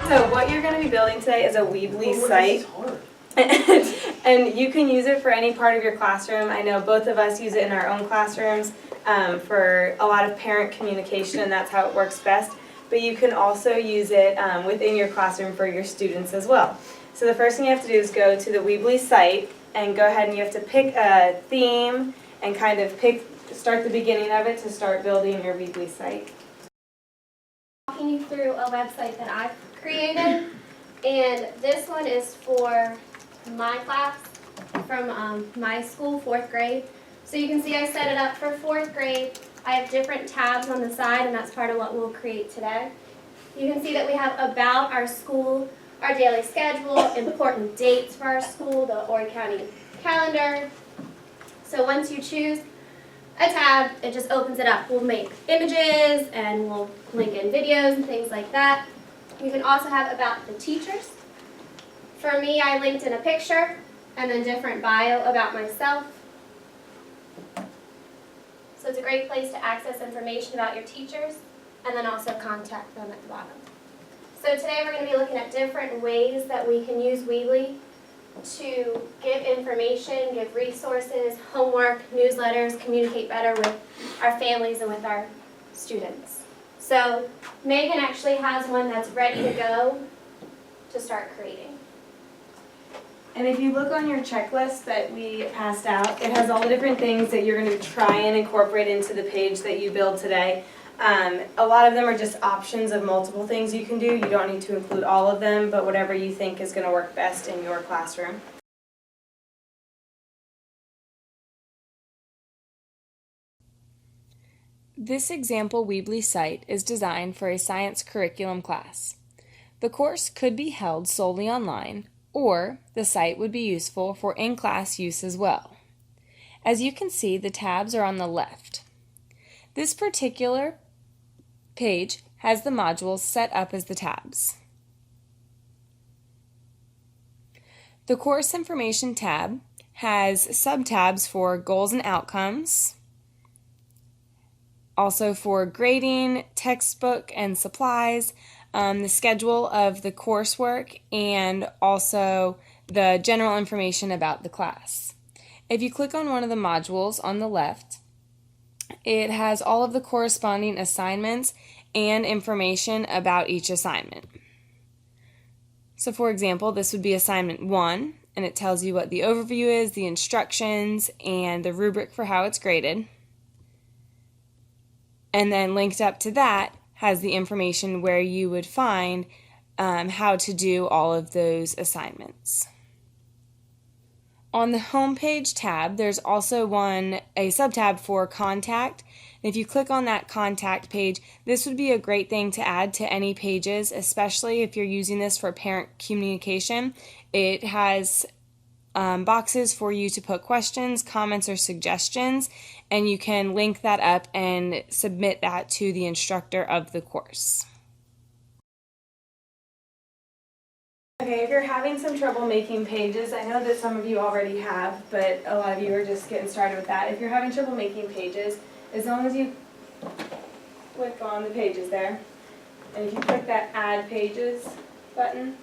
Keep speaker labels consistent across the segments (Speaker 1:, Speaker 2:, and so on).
Speaker 1: So what you're going to be building today is a Weebly site. And you can use it for any part of your classroom. I know both of us use it in our own classrooms for a lot of parent communication, and that's how it works best. But you can also use it within your classroom for your students as well. So the first thing you have to do is go to the Weebly site and go ahead and you have to pick a theme and kind of start the beginning of it to start building your Weebly site.
Speaker 2: Walking you through a website that I've created, and this one is for my class from my school, 4th grade. So you can see I set it up for 4th grade. I have different tabs on the side, and that's part of what we'll create today. You can see that we have about our school, our daily schedule, important dates for our school, the Horry County calendar. So once you choose a tab, it just opens it up. We'll make images and we'll link in videos and things like that. You can also have about the teachers. For me, I linked in a picture and then different bio about myself. So it's a great place to access information about your teachers and then also contact them at the bottom. So today we're going to be looking at different ways that we can use Weebly to give information, give resources, homework, newsletters, communicate better with our families and with our students. So Megan actually has one that's ready to go to start creating.
Speaker 1: And if you look on your checklist that we passed out, it has all the different things that you're going to try and incorporate into the page that you build today. A lot of them are just options of multiple things you can do. You don't need to include all of them, but whatever you think is going to work best in your classroom.
Speaker 3: This example Weebly site is designed for a science curriculum class. The course could be held solely online, or the site would be useful for in-class use as well. As you can see, the tabs are on the left. This particular page has the modules set up as the tabs. The Course Information tab has subtabs for goals and outcomes, also for grading, textbook and supplies, the schedule of the coursework, and also the general information about the class. If you click on one of the modules on the left, it has all of the corresponding assignments and information about each assignment. So for example, this would be assignment 1, and it tells you what the overview is, the instructions, and the rubric for how it's graded. And then linked up to that has the information where you would find how to do all of those assignments. On the Homepage tab, there's also a subtab for Contact. If you click on that Contact page, this would be a great thing to add to any pages, especially if you're using this for parent communication. It has boxes for you to put questions, comments, or suggestions, and you can link that up and submit that to the instructor of the course.
Speaker 1: Okay, if you're having some trouble making pages, I know that some of you already have, but a lot of you are just getting started with that. If you're having trouble making pages, as long as you click on the pages there, and if you click that Add Pages button,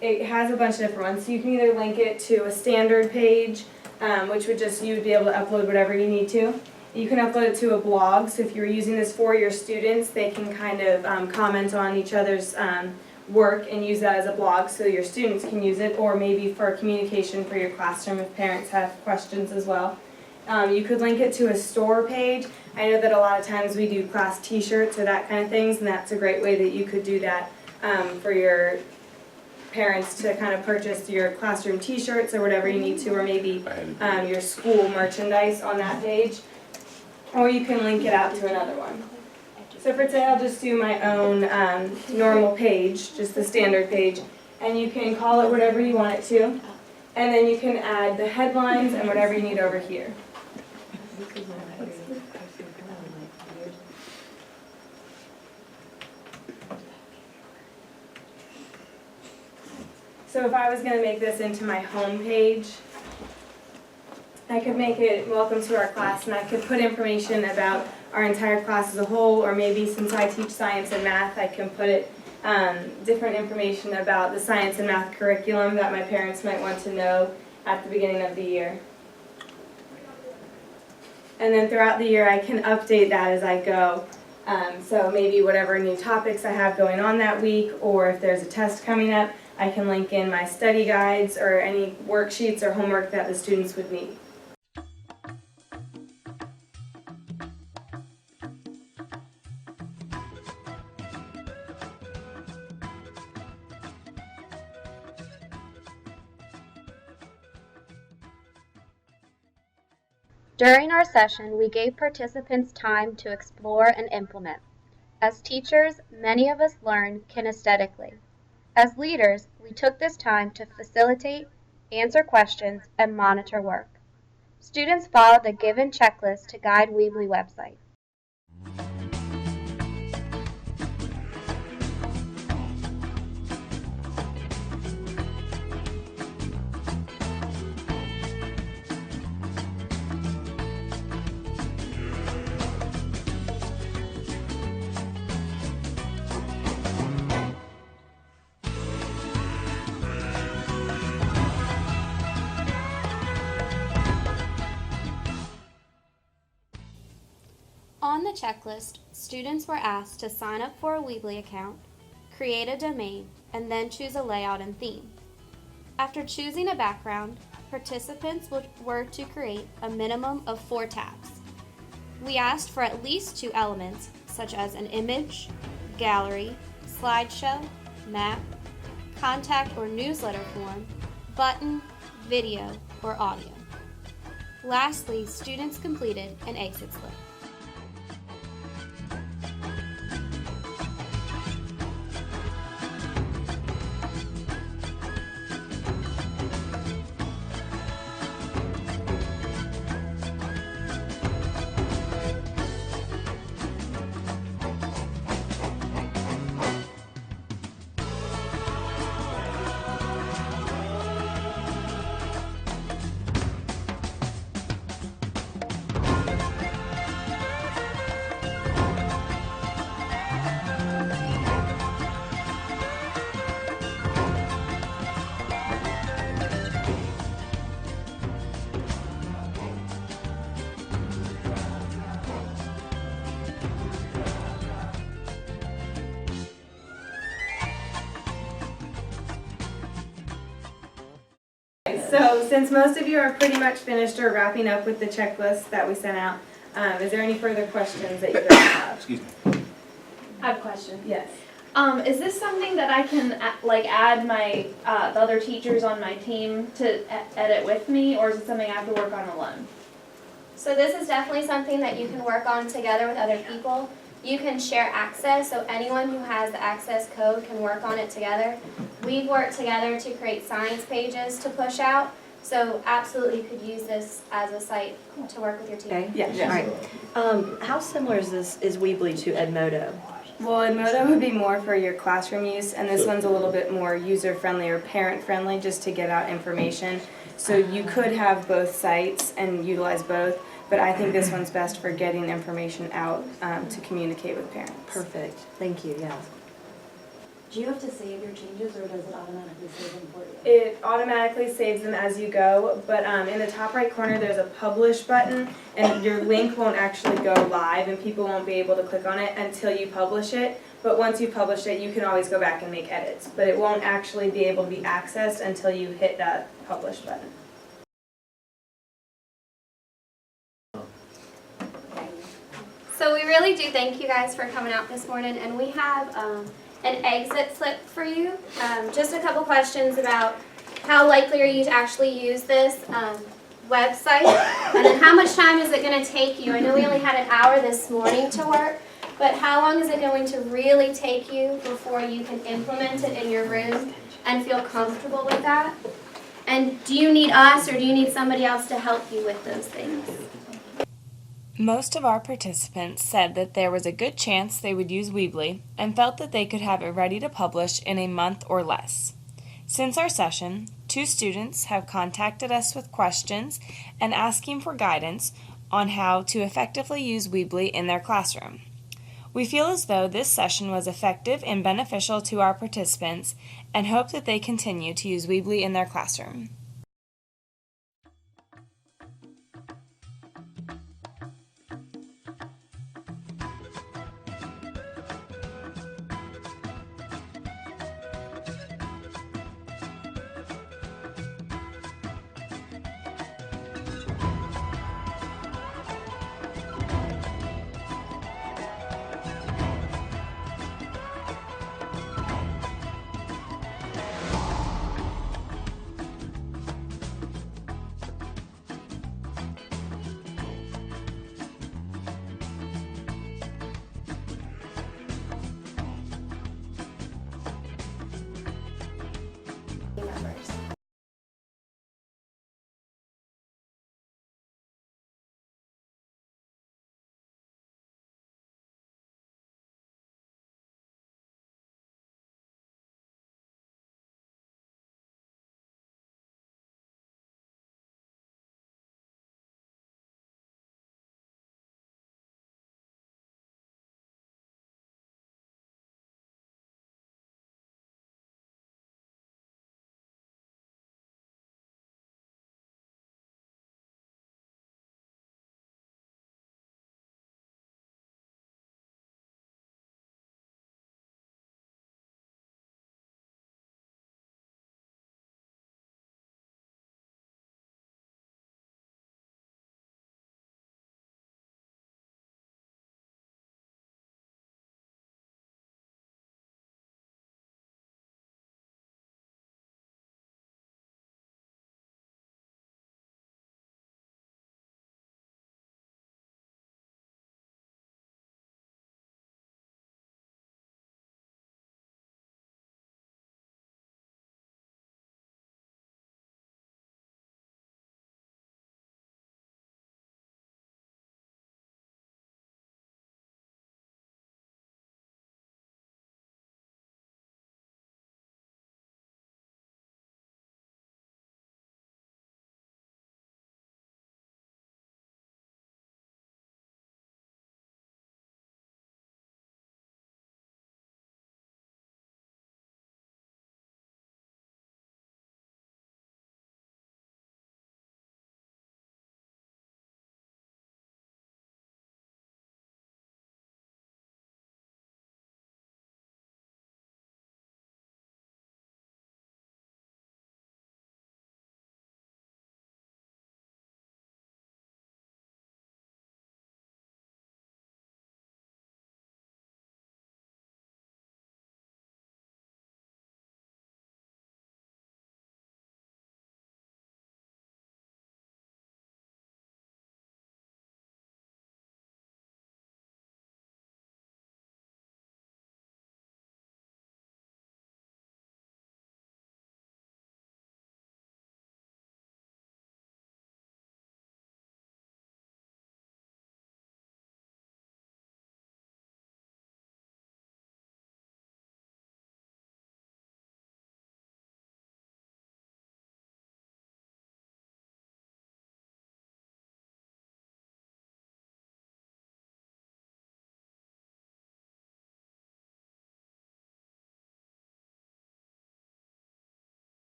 Speaker 1: it has a bunch of different ones. So you can either link it to a standard page, which would just, you would be able to upload whatever you need to. You can upload it to a blog, so if you're using this for your students, they can kind of comment on each other's work and use that as a blog so your students can use it, or maybe for communication for your classroom if parents have questions as well. You could link it to a store page. I know that a lot of times we do class t-shirts or that kind of things, and that's a great way that you could do that for your parents to kind of purchase your classroom t-shirts or whatever you need to, or maybe your school merchandise on that page. Or you can link it out to another one. So for today I'll just do my own normal page, just the standard page, and you can call it whatever you want it to, and then you can add the headlines and whatever you need over here. So if I was going to make this into my home page, I could make it welcome to our class, and I could put information about our entire class as a whole, or maybe since I teach science and math, I can put it different information about the science and math curriculum that my parents might want to know at the beginning of the year. And then throughout the year I can update that as I go. So maybe whatever new topics I have going on that week, or if there's a test coming up, I can link in my study guides or any worksheets or homework that the students would need.
Speaker 4: During our session, we gave participants time to explore and implement. As teachers, many of us learn kinesthetically. As leaders, we took this time to facilitate, answer questions, and monitor work. Students followed the given checklist to guide Weebly website. On the checklist, students were asked to sign up for a Weebly account, create a domain, and then choose a layout and theme. After choosing a background, participants were to create a minimum of 4 tabs. We asked for at least 2 elements, such as an image, gallery, slideshow, map, contact or newsletter form, button, video, or audio. Lastly, students completed an exit slip.
Speaker 1: So since most of you are pretty much finished or wrapping up with the checklist that we sent out, is there any further questions that you guys have?
Speaker 5: Excuse me.
Speaker 6: I have a question.
Speaker 1: Yes.
Speaker 6: Is this something that I can add my the other teachers on my team to edit with me, or is it something I have to work on alone?
Speaker 2: So this is definitely something that you can work on together with other people. You can share access, so anyone who has the access code can work on it together. We've worked together to create science pages to push out, so absolutely you could use this as a site to work with your team.
Speaker 7: Okay.
Speaker 1: Yes.
Speaker 7: All right. How similar is Weebly to Edmodo?
Speaker 1: Well, Edmodo would be more for your classroom use, and this one's a little bit more user-friendly or parent-friendly just to get out information. So you could have both sites and utilize both, but I think this one's best for getting information out to communicate with parents.
Speaker 7: Perfect. Thank you. Yeah.
Speaker 8: Do you have to save your changes, or does it automatically save them for you?
Speaker 1: It automatically saves them as you go, but in the top right corner there's a publish button, and your link won't actually go live and people won't be able to click on it until you publish it. But once you publish it, you can always go back and make edits, but it won't actually be able to be accessed until you hit that publish button.
Speaker 2: So we really do thank you guys for coming out this morning, and we have an exit slip for you. Just a couple questions about how likely are you to actually use this website, and then how much time is it going to take you? I know we only had an hour this morning to work, but how long is it going to really take you before you can implement it in your room and feel comfortable with that? And do you need us, or do you need somebody else to help you with those things?
Speaker 3: Most of our participants said that there was a good chance they would use Weebly and felt that they could have it ready to publish in a month or less. Since our session, 2 students have contacted us with questions and asking for guidance on how to effectively use Weebly in their classroom. We feel as though this session was effective and beneficial to our participants and hope that they continue to use Weebly in their classroom.